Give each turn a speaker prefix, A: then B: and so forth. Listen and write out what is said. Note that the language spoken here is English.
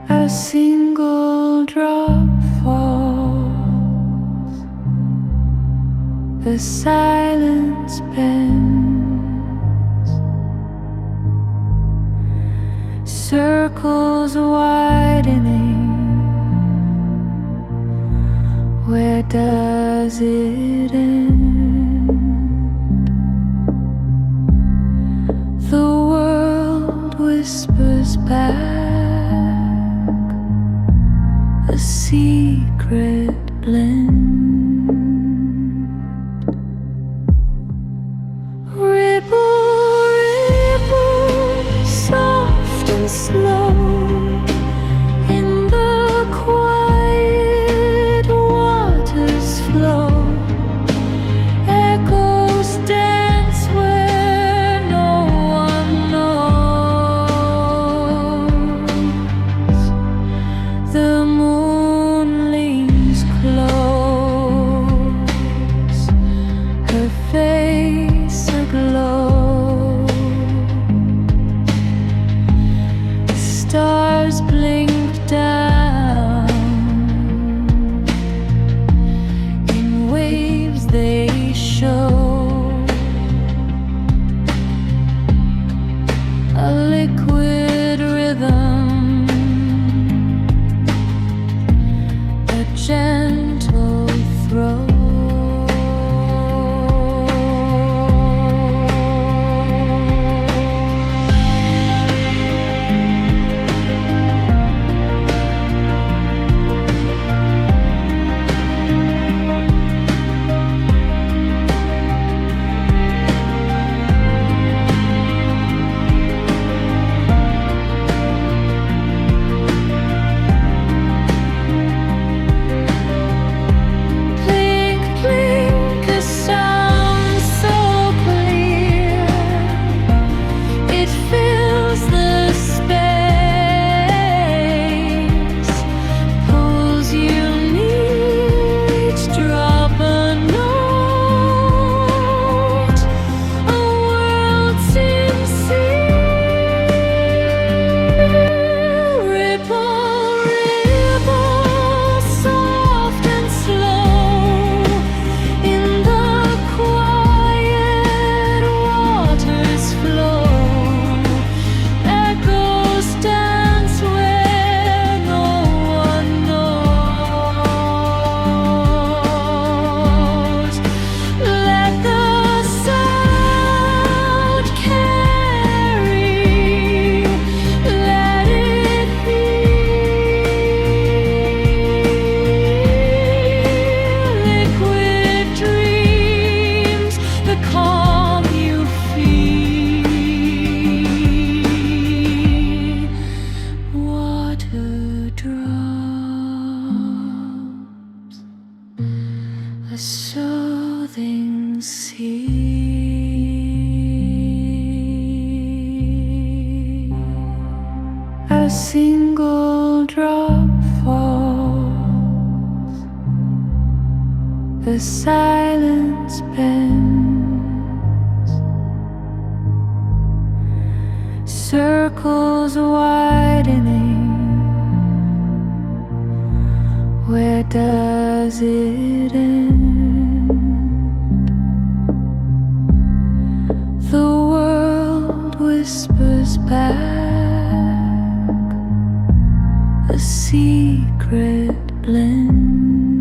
A: A single drop falls, the silence bends, circles widening. Where does it end? The world whispers back a secret blend. Ripple, ripple, soft and slow, in the quiet waters flow. Echoes dance where no one knows. The moon leans close, her face aglow. Stars blink down, in waves they show. A liquid rhythm, a gentle throw. Drops, a soothing sea. A single drop falls, the silence bends, circles widening. Where does it end? The world whispers back a secret blend.